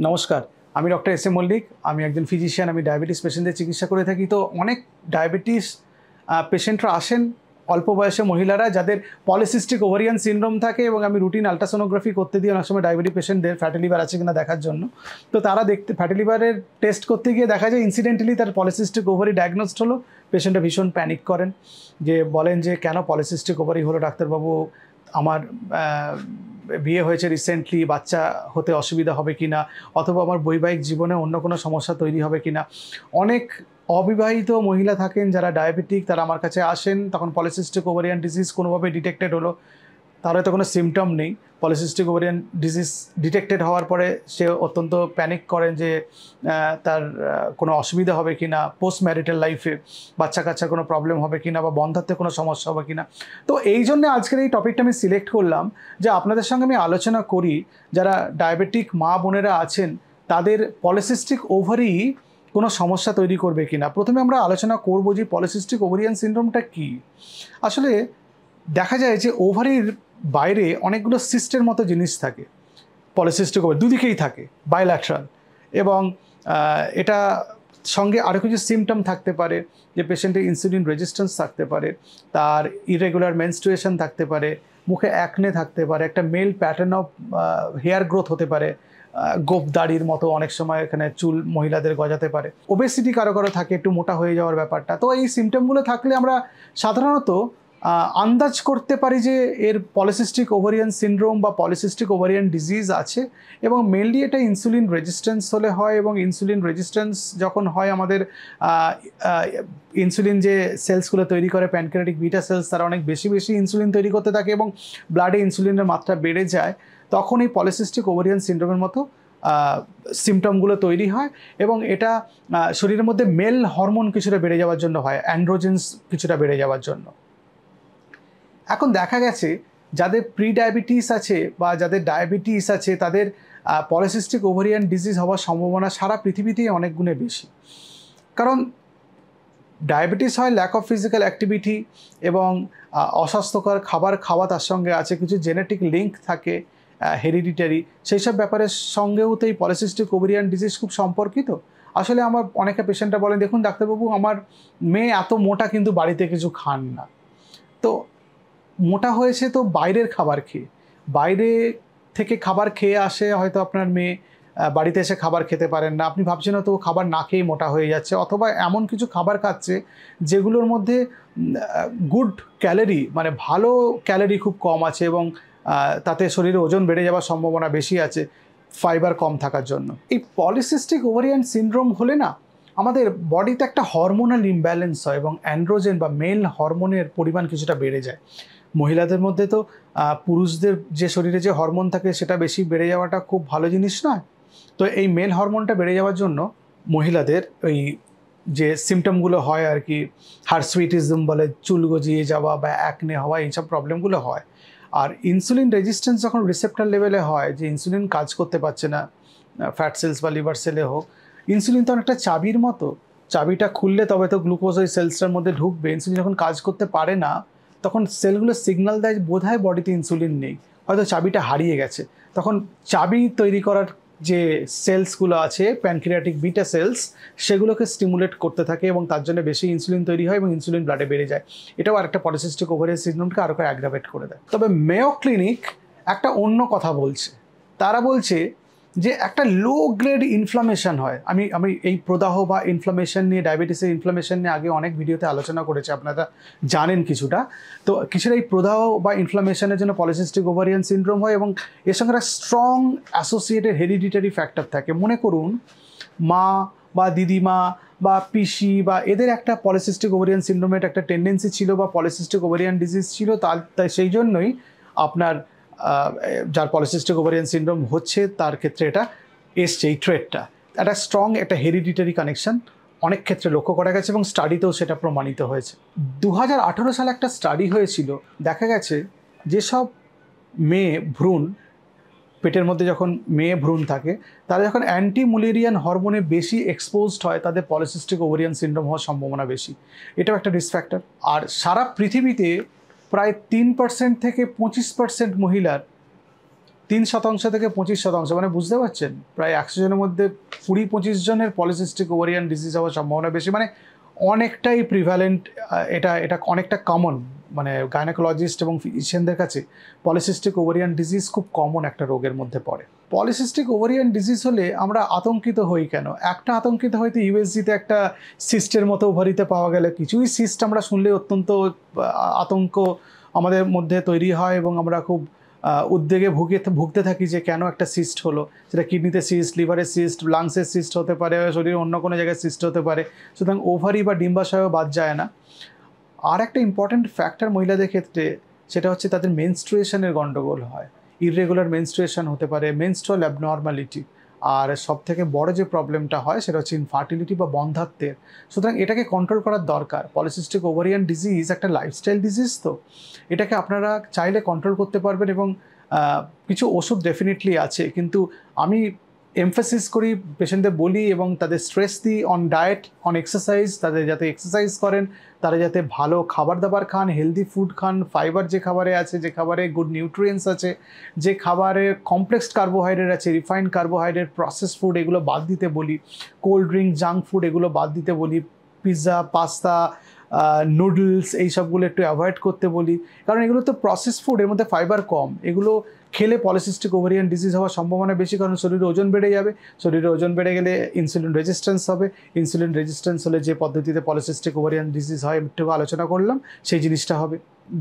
নমস্কার, আমি doctor S A Mallick. আমি একজন ফিজিশিয়ান। আমি ডায়াবেটিস পেশেন্টদের চিকিৎসা করে থাকি। তো অনেক ডায়াবেটিস পেশেন্টরা আসেন, অল্প বয়সে মহিলারা যাদের পলিসিস্টিক ওভারিয়ান সিনড্রোম থাকে, এবং আমি রুটিন আল্ট্রাসোনোগ্রাফি করতে দিই অনেক সময় ডায়াবেটিক পেশেন্টদের ফ্যাটি লিভার আছে কিনা দেখার জন্য। তো তারা দেখতে ফ্যাটি লিভারের টেস্ট করতে গিয়ে দেখা যায় ইনসিডেন্টালি তার পলিসিস্টিক ওভারি ডায়াগনোসড হলো। পেশেন্টরা ভীষণ প্যানিক করেন, যে বলেন যে কেন পলিসিস্টিক ওভারি হলো ডাক্তারবাবু, আমার বিয়ে হয়েছে রিসেন্টলি, বাচ্চা হতে অসুবিধা হবে কি না, অথবা আমার বৈবাহিক জীবনে অন্য কোনো সমস্যা তৈরি হবে কি না। অনেক অবিবাহিত মহিলা থাকেন যারা ডায়াবেটিক, তারা আমার কাছে আসেন, তখন পলিসিস্টিক ওভারিয়ান ডিজিজ কোনোভাবে ডিটেক্টেড হলো, তার হয়তো কোনো সিমটম নেই। পলিসিস্টিক ওভারিয়ান ডিজিজ ডিটেক্টেড হওয়ার পরে সে অত্যন্ত প্যানিক করেন যে তার কোনো অসুবিধা হবে কি না, পোস্ট ম্যারিটাল লাইফে বাচ্চা কাচ্চার কোনো প্রবলেম হবে কি না, বা বন্ধাত্বে কোনো সমস্যা হবে কি না। তো এই জন্য আজকের এই টপিকটা আমি সিলেক্ট করলাম যে আপনাদের সঙ্গে আমি আলোচনা করি, যারা ডায়াবেটিক মা বোনেরা আছেন তাদের পলিসিস্টিক ওভারি কোনো সমস্যা তৈরি করবে কি না। প্রথমে আমরা আলোচনা করব যে পলিসিস্টিক ওভারিয়ান সিনড্রোমটা কী। আসলে দেখা যায় যে ওভারির বাইরে অনেকগুলো সিস্টের মতো জিনিস থাকে। পলিসিস্টিক ওভারি দুদিকেই থাকে, বাইল্যাট্রাল, এবং এটা সঙ্গে আরও কিছু সিমটম থাকতে পারে, যে পেশেন্টের ইনসুলিন রেজিস্ট্যান্স থাকতে পারে, তার ইরেগুলার মেনস্ট্রুয়েশন থাকতে পারে, মুখে অ্যাকনে থাকতে পারে, একটা male pattern of hair growth হতে পারে, গোপ দাড়ির মতো অনেক সময় এখানে চুল মহিলাদের গজাতে পারে, ওবেসিটি কারো কারো থাকে, একটু মোটা হয়ে যাওয়ার ব্যাপারটা। তো এই সিমটমগুলো থাকলে আমরা সাধারণত আন্দাজ করতে পারি যে এর পলিসিস্টিক ওভারিয়ান সিনড্রোম বা পলিসিস্টিক ওভারিয়ান ডিজিজ আছে। এবং মেনলি এটা ইনসুলিন রেজিস্ট্যান্স হলে হয়, এবং ইনসুলিন রেজিস্ট্যান্স যখন হয় আমাদের ইনসুলিন যে সেলসগুলো তৈরি করে প্যানক্রিয়াটিক বিটা সেলস, তারা অনেক বেশি বেশি ইনসুলিন তৈরি করতে থাকে এবং ব্লাডে ইনসুলিনের মাত্রা বেড়ে যায়, তখন এই পলিসিস্টিক ওভারিয়ান সিনড্রোমের মতো সিমটমগুলো তৈরি হয়। এবং এটা শরীরের মধ্যে মেল হরমোন কিছুটা বেড়ে যাওয়ার জন্য হয়, অ্যান্ড্রোজেন্স কিছুটা বেড়ে যাওয়ার জন্য। এখন দেখা গেছে যাদের প্রি ডায়াবেটিস আছে বা যাদের ডায়াবেটিস আছে, তাদের পলিসিস্টিক ওভারিয়ান ডিজিজ হওয়ার সম্ভাবনা সারা পৃথিবীতেই অনেক গুণে বেশি। কারণ ডায়াবেটিস হয় ল্যাক অফ ফিজিক্যাল অ্যাক্টিভিটি, এবং অস্বাস্থ্যকর খাবার খাওয়া তার সঙ্গে আছে, কিছু জেনেটিক লিঙ্ক থাকে, হেরিডিটারি, সেই সব ব্যাপারের সঙ্গেও তো এই পলিসিস্টিক ওভারিয়ান ডিজিজ খুব সম্পর্কিত। আসলে আমার অনেকে পেশেন্টরা বলেন, দেখুন ডাক্তারবাবু, আমার মেয়ে এত মোটা কিন্তু বাড়িতে কিছু খান না। তো মোটা হয়েছে তো বাইরের খাবার খেয়ে, বাইরে থেকে খাবার খেয়ে আসে হয়তো আপনার মেয়ে, বাড়িতে এসে খাবার খেতে পারেন না, আপনি ভাবছেন হয়তো খাবার না খেয়েই মোটা হয়ে যাচ্ছে, অথবা এমন কিছু খাবার খাচ্ছে যেগুলোর মধ্যে গুড ক্যালোরি, মানে ভালো ক্যালোরি খুব কম আছে, এবং তাতে শরীরে ওজন বেড়ে যাওয়ার সম্ভাবনা বেশি আছে ফাইবার কম থাকার জন্য। এই পলিসিস্টিক ওভারিয়ান সিনড্রোম হলে না আমাদের বডিতে একটা হরমোনাল ইমব্যালেন্স হয়, এবং অ্যান্ড্রোজেন বা মেল হরমোনের পরিমাণ কিছুটা বেড়ে যায়। মহিলাদের মধ্যে তো পুরুষদের যে শরীরে যে হরমোন থাকে সেটা বেশি বেড়ে যাওয়াটা খুব ভালো জিনিস নয়। তো এই মেল হরমোনটা বেড়ে যাওয়ার জন্য মহিলাদের ওই যে সিমটমগুলো হয় আর কি, হার্সুইটিজম বলে, চুল গজিয়ে যাওয়া বা অ্যাকনে হওয়া, এইসব প্রবলেমগুলো হয়। আর ইনসুলিন রেজিস্ট্যান্স যখন রিসেপ্টর লেভেলে হয়, যে ইনসুলিন কাজ করতে পারছে না, ফ্যাট সেলস বা লিভার সেলে হোক, ইনসুলিন তো অনেকটা চাবির মতো, চাবিটা খুললে তবে তো গ্লুকোজ ওই সেলসটার মধ্যে ঢুকবে। ইনসুলিন যখন কাজ করতে পারে না, তখন সেলগুলো সিগন্যাল দেয় বোধহয় বডিতে ইনসুলিন নেই, হয়তো চাবিটা হারিয়ে গেছে। তখন চাবি তৈরি করার যে সেলসগুলো আছে, প্যানক্রিয়াটিক বিটা সেলস, সেগুলোকে স্টিমুলেট করতে থাকে, এবং তার জন্য বেশি ইনসুলিন তৈরি হয় এবং ইনসুলিন ব্লাডে বেড়ে যায়। এটাও আরেকটা পলিসিস্টিক ওভারিয়ান সিনড্রোমকে আরও অ্যাগ্রাভেট করে দেয়। তবে মেয়ো ক্লিনিক একটা অন্য কথা বলছে। তারা বলছে যে একটা লো গ্রেড ইনফ্লামেশন হয়। আমি এই প্রদাহ বা ইনফ্লামেশন নিয়ে, ডায়াবেটিসের ইনফ্লামেশন নিয়ে আগে অনেক ভিডিওতে আলোচনা করেছি, আপনারা জানেন কিছুটা। তো কিছুটা এই প্রদাহ বা ইনফ্লামেশনের জন্য পলিসিস্টিক ওভারিয়ান সিনড্রোম হয়, এবং এর সঙ্গে একটা স্ট্রং অ্যাসোসিয়েটেড হেরিডিটারি ফ্যাক্টর থাকে। মনে করুন মা বা দিদিমা বা পিসি বা এদের একটা পলিসিস্টিক ওভারিয়ান সিনড্রোমের একটা টেন্ডেন্সি ছিল, বা পলিসিস্টিক ওভারিয়ান ডিজিজ ছিল, তাই সেই জন্যই আপনার যার পলিসিস্টিক ওভারিয়ান সিনড্রোম হচ্ছে তার ক্ষেত্রে এটা এসছে, এই ট্রেটটা একটা স্ট্রং একটা হেরিডিটারি কানেকশন অনেক ক্ষেত্রে লক্ষ্য করা গেছে, এবং স্টাডিতেও সেটা প্রমাণিত হয়েছে। 2018 সালে একটা স্টাডি হয়েছিল, দেখা গেছে যেসব মেয়ে ভ্রূণ, পেটের মধ্যে যখন মেয়ে ভ্রূণ থাকে, তারা যখন অ্যান্টি মুলেরিয়ান হরমোনে বেশি এক্সপোজড হয়, তাদের পলিসিস্টিক ওভারিয়ান সিনড্রোম হওয়ার সম্ভাবনা বেশি। এটাও একটা রিস্ক ফ্যাক্টর। আর সারা পৃথিবীতে প্রায় 3% থেকে 25% মহিলার 3% থেকে 25%, মানে বুঝতে পারছেন প্রায় 100 জনের মধ্যে 20-25 জনের পলিসিস্টিক ওভারিয়ান ডিজিজ হওয়ার সম্ভাবনা বেশি, মানে অনেকটাই প্রিভ্যালেন্ট। এটা এটা অনেকটা কমন, মানে গাইনোকোলজিস্ট এবং ফিজিশিয়ানদের কাছে পলিসিস্টিক ওভারিয়ান ডিজিজ খুব কমন একটা রোগের মধ্যে পড়ে। পলিসিস্টিক ওভারিয়ান ডিজিজ হলে আমরা আতঙ্কিত হই কেন? একটা আতঙ্কিত হয়তো ইউএসজিতে একটা সিস্টের মতো ওভারিতে পাওয়া গেলে, কিছুই সিস্ট আমরা শুনলে অত্যন্ত আতঙ্ক আমাদের মধ্যে তৈরি হয় এবং আমরা খুব উদ্বেগে ভুগতে থাকি যে কেন একটা সিস্ট হলো। সেটা কিডনিতে সিস্ট, লিভারে সিস্ট, লাংসের সিস্ট হতে পারে, শরীরের অন্য কোনো জায়গায় সিস্ট হতে পারে। সুতরাং ওভারি বা ডিম্বাশয়ও বাদ যায় না। আর একটা ইম্পর্ট্যান্ট ফ্যাক্টর মহিলাদের ক্ষেত্রে, সেটা হচ্ছে তাদের মেনস্ট্রুয়েশনের গন্ডগোল হয়। ইররেগুলার মেনস্ট্রুয়েশন হতে পারে, মেনস্ট্রুয়াল অ্যাবনর্মালিটি। আর সবথেকে বড় যে প্রবলেমটা হয় সেটা হচ্ছে ইনফার্টিলিটি বা বন্ধ্যাত্বের। সুতরাং এটাকে কন্ট্রোল করার দরকার। পলিসিস্টিক ওভারিয়ান ডিজিজ একটা লাইফস্টাইল ডিজিজ, তো এটাকে আপনারা চাইলে কন্ট্রোল করতে পারবেন এবং কিছু ওষুধ ডেফিনেটলি আছে, কিন্তু আমি এমফাসিস করি, পেশেন্টদের বলি এবং তাদের স্ট্রেস দিই অন ডায়েট, অন এক্সারসাইজ। তাদের যাতে এক্সারসাইজ করেন, তারা যাতে ভালো খাবার দাবার খান, হেলদি ফুড খান, ফাইবার যে খাবারে আছে, যে খাবারে গুড নিউট্রিয়েন্টস আছে, যে খাবারে কমপ্লেক্স কার্বোহাইড্রেট আছে, রিফাইন্ড কার্বোহাইড্রেট, প্রসেস ফুড এগুলো বাদ দিতে বলি, কোল্ড ড্রিঙ্ক, জাঙ্ক ফুড এগুলো বাদ দিতে বলি, পিৎজা, পাস্তা, নুডলস এই সবগুলো একটু অ্যাভয়েড করতে বলি, কারণ এগুলো তো প্রসেস ফুড, এর মধ্যে ফাইবার কম। এগুলো খেলে পলিসিস্টিক ওভারিয়ান ডিজিজ হওয়ার সম্ভাবনা বেশি, কারণ শরীরে ওজন বেড়ে যাবে। শরীরে ওজন বেড়ে গেলে ইনসুলিন রেজিস্ট্যান্স হবে। ইনসুলিন রেজিস্ট্যান্স হলে যে পদ্ধতিতে পলিসিস্টিক ওভারিয়ান ডিজিজ হয় একটু আলোচনা করলাম, সেই জিনিসটা হবে।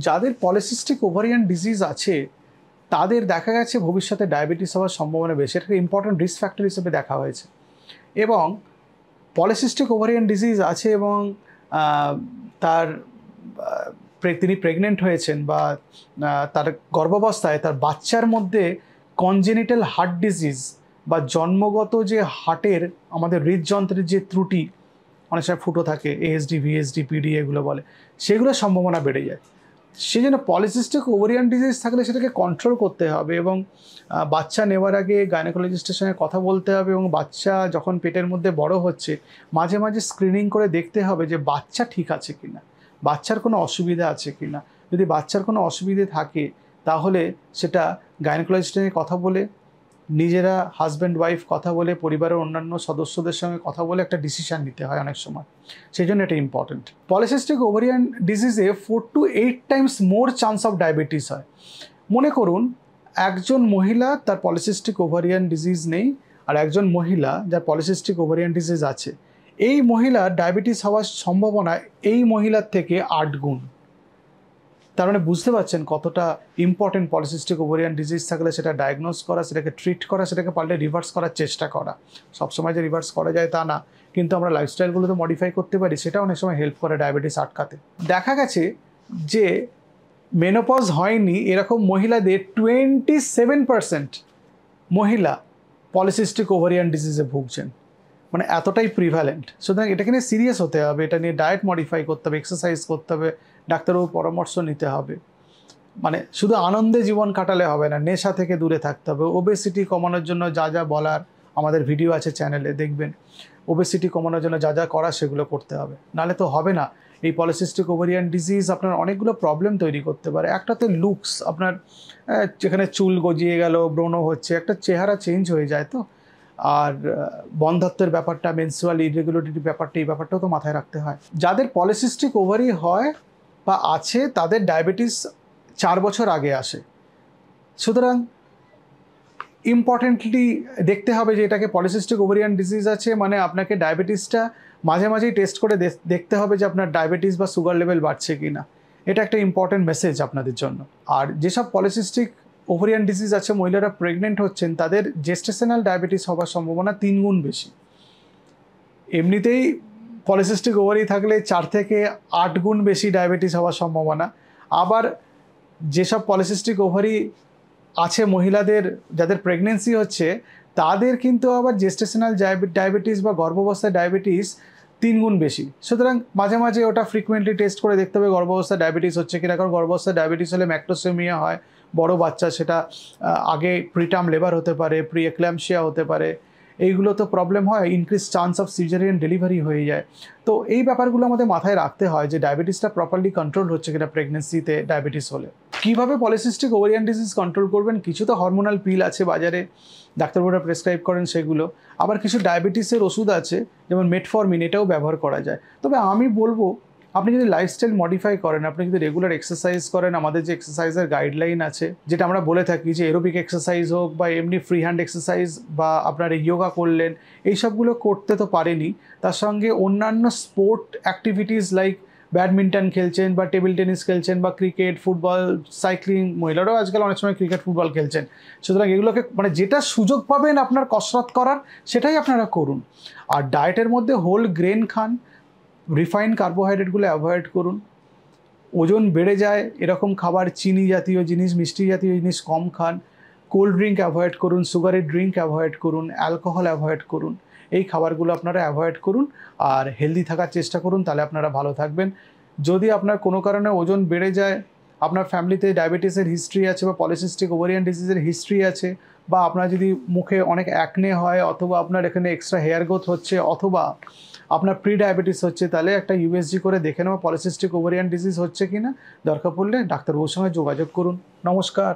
যাদের পলিসিস্টিক ওভারিয়ান ডিজিজ আছে তাদের দেখা গেছে ভবিষ্যতে ডায়াবেটিস হওয়ার সম্ভাবনা বেশি। এটাকে ইম্পর্টেন্ট রিস্ক ফ্যাক্টর হিসেবে দেখা হয়েছে। এবং পলিসিস্টিক ওভারিয়ান ডিজিজ আছে এবং তার তিনি প্রেগনেন্ট হয়েছেন বা তার গর্ভাবস্থায় তার বাচ্চার মধ্যে কনজেনিটাল হার্ট ডিজিজ বা জন্মগত যে হার্টের আমাদের হৃদযন্ত্রের যে ত্রুটি, অনেক সময় ফুটো থাকে, এএসডি, ভিএসডি, পিডি এগুলো বলে, সেগুলোর সম্ভাবনা বেড়ে যায়। সেই জন্য পলিসিস্টিক ওভারিয়ান ডিজিজ থাকলে সেটাকে কন্ট্রোল করতে হবে এবং বাচ্চা নেওয়ার আগে গাইনোকোলজিস্টের সঙ্গে কথা বলতে হবে এবং বাচ্চা যখন পেটের মধ্যে বড় হচ্ছে মাঝে মাঝে স্ক্রিনিং করে দেখতে হবে যে বাচ্চা ঠিক আছে কিনা, বাচ্চার কোনো অসুবিধা আছে কিনা। যদি বাচ্চার কোনো অসুবিধে থাকে তাহলে সেটা গাইনোকোলজিস্টের সঙ্গে কথা বলে, নিজেরা হাজব্যান্ড ওয়াইফ কথা বলে, পরিবারের অন্যান্য সদস্যদের সঙ্গে কথা বলে একটা ডিসিশান নিতে হয় অনেক সময়। সেই জন্য এটা ইম্পর্টেন্ট। পলিসিস্টিক ওভারিয়ান ডিজিজে 4 to 8 times more chance of diabetes হয়। মনে করুন একজন মহিলা তার পলিসিস্টিক ওভারিয়ান ডিজিজ নেই, আর একজন মহিলা যার পলিসিস্টিক ওভারিয়ান ডিজিজ আছে, এই মহিলার ডায়াবেটিস হওয়ার সম্ভাবনা এই মহিলার থেকে 8 গুণ। তার মানে বুঝতে পারছেন কতটা ইম্পর্টেন্ট পলিসিস্টিক ওভারিয়ান ডিজিজ থাকলে সেটা ডায়াগনোজ করা, সেটাকে ট্রিট করা, সেটাকে পারলে রিভার্স করার চেষ্টা করা। সবসময় যে রিভার্স করা যায় তা না, কিন্তু আমরা লাইফস্টাইলগুলো তো মডিফাই করতে পারি, সেটা অনেক সময় হেল্প করে ডায়াবেটিস আটকাতে। দেখা গেছে যে মেনোপজ হয়নি এরকম মহিলাদের 27% মহিলা পলিসিস্টিক ওভারিয়ান ডিজিজে ভুগছেন, মানে এতটাই প্রিভ্যালেন্ট। সুতরাং এটাকে নিয়ে সিরিয়াস হতে হবে, এটা নিয়ে ডায়েট মডিফাই করতে হবে, এক্সারসাইজ করতে হবে, ডাক্তারবাবুর পরামর্শ নিতে হবে। মানে শুধু আনন্দে জীবন কাটালে হবে না, নেশা থেকে দূরে থাকতে হবে। ওবেসিটি কমানোর জন্য যা যা বলার আমাদের ভিডিও আছে চ্যানেলে, দেখবেন। ওবেসিটি কমানোর জন্য যা যা করা সেগুলো করতে হবে, নাহলে তো হবে না। এই পলিসিস্টিক ওভারিয়ান ডিজিজ আপনার অনেকগুলো প্রবলেম তৈরি করতে পারে। একটা তো লুকস, আপনার যেখানে চুল গজিয়ে গেল, ব্রণ হচ্ছে, একটা চেহারা চেঞ্জ হয়ে যায় তো। আর বন্ধ্যাত্বের ব্যাপারটা, মেনস্ট্রুয়াল ইরেগুলারিটি ব্যাপারটা, এই ব্যাপারটাও তো মাথায় রাখতে হয়। যাদের পলিসিস্টিক ওভারি হয় বা আছে তাদের ডায়াবেটিস 4 বছর আগে আসে। সুতরাং ইম্পর্টেন্টলি দেখতে হবে যে এটাকে পলিসিস্টিক ওভারিয়ান ডিজিজ আছে, মানে আপনাকে ডায়াবেটিসটা মাঝে মাঝেই টেস্ট করে দেখতে হবে যে আপনার ডায়াবেটিস বা সুগার লেভেল বাড়ছে কি না। এটা একটা ইম্পর্টেন্ট মেসেজ আপনাদের জন্য। আর যেসব পলিসিস্টিক ওভারিয়ান ডিজিজ আছে, মহিলারা প্রেগনেন্ট হচ্ছেন, তাদের জেস্টেশনাল ডায়াবেটিস হওয়ার সম্ভাবনা 3 গুণ বেশি। এমনিতেই পলিসিস্টিক ওভারি থাকলে 4 থেকে 8 গুণ বেশি ডায়াবেটিস হওয়ার সম্ভাবনা। আবার যেসব পলিসিস্টিক ওভারি আছে মহিলাদের, যাদের প্রেগনেন্সি হচ্ছে, তাদের কিন্তু আবার জেস্টেশনাল ডায়াবেটিস বা গর্ভাবস্থায় ডায়াবেটিস 3 গুণ বেশি। সুতরাং মাঝে মাঝে ওটা ফ্রিকুয়েন্টলি টেস্ট করে দেখতে হবে গর্ভাবস্থায় ডায়াবেটিস হচ্ছে কিনা, কারণ গর্ভাবস্থায় ডায়াবেটিস হলে ম্যাক্টোসেমিয়া হয়, বড় বাচ্চা, সেটা আগে প্রিটার্ম লেবার হতে পারে, প্রি এক্ল্যাম্পসিয়া হতে পারে, এইগুলো তো প্রবলেম হয়, increase chance of caesarean delivery হয়ে যায়। তো এই ব্যাপারগুলো আমাদের মাথায় রাখতে হয় যে ডায়াবেটিসটা প্রপারলি কন্ট্রোল হচ্ছে কিনা প্রেগনেন্সিতে ডায়াবেটিস হলে। কীভাবে পলিসিস্টিক ওভারিয়ান ডিজিজ কন্ট্রোল করবেন? কিছু তো হরমোনাল পিল আছে বাজারে, ডাক্তারবাবুরা প্রেসক্রাইব করেন সেগুলো। আবার কিছু ডায়াবেটিসের ওষুধ আছে যেমন মেটফরমিন, এটাও ব্যবহার করা যায়। তবে আমি বলবো আপনি যদি লাইফস্টাইল মডিফাই করেন, আপনি যদি রেগুলার এক্সারসাইজ করেন, আমাদের যে এক্সারসাইজের গাইডলাইন আছে যেটা আমরা বলে থাকি যে এরোবিক এক্সারসাইজ হোক বা এমনি ফ্রি হ্যান্ড এক্সারসাইজ বা আপনার ইয়োগা করলেন, এইসবগুলো করতে তো পারেনি, তার সঙ্গে অন্যান্য স্পোর্ট অ্যাক্টিভিটিস লাইক ব্যাডমিন্টন খেলছেন বা টেবিল টেনিস খেলছেন বা ক্রিকেট, ফুটবল, সাইক্লিং, মহিলারাও আজকাল অনেক সময় ক্রিকেট ফুটবল খেলছেন। সুতরাং এগুলোকে মানে যেটা সুযোগ পাবেন আপনার কসরত করার সেটাই আপনারা করুন। আর ডায়েটের মধ্যে হোল গ্রেন খান, রিফাইন্ড কার্বোহাইড্রেটগুলো অ্যাভয়েড করুন। ওজন বেড়ে যায় এরকম খাবার, চিনি জাতীয় জিনিস, মিষ্টি জাতীয় জিনিস কম খান। কোল্ড ড্রিঙ্ক অ্যাভয়েড করুন, সুগারের ড্রিঙ্ক অ্যাভয়েড করুন, অ্যালকোহল অ্যাভয়েড করুন। এই খাবারগুলো আপনারা অ্যাভয়েড করুন আর হেলদি থাকার চেষ্টা করুন, তাহলে আপনারা ভালো থাকবেন। যদি আপনার কোনো কারণে ওজন বেড়ে যায়, আপনার ফ্যামিলিতে ডায়াবেটিসের হিস্ট্রি আছে বা পলিসিস্টিক ওভারিয়ান ডিজিজের হিস্ট্রি আছে, বা আপনার যদি মুখে অনেক অ্যাকনে হয়, অথবা আপনার এখানে এক্সট্রা হেয়ার গ্রোথ হচ্ছে, অথবা আপনার প্রি ডায়াবেটিস হচ্ছে, তাহলে একটা ইউএসজি করে দেখে নেওয়া পলিসিস্টিক ওভারিয়ান ডিজিজ হচ্ছে কিনা। দরকার পড়লে ডাক্তারবাবুর সঙ্গে যোগাযোগ করুন। নমস্কার।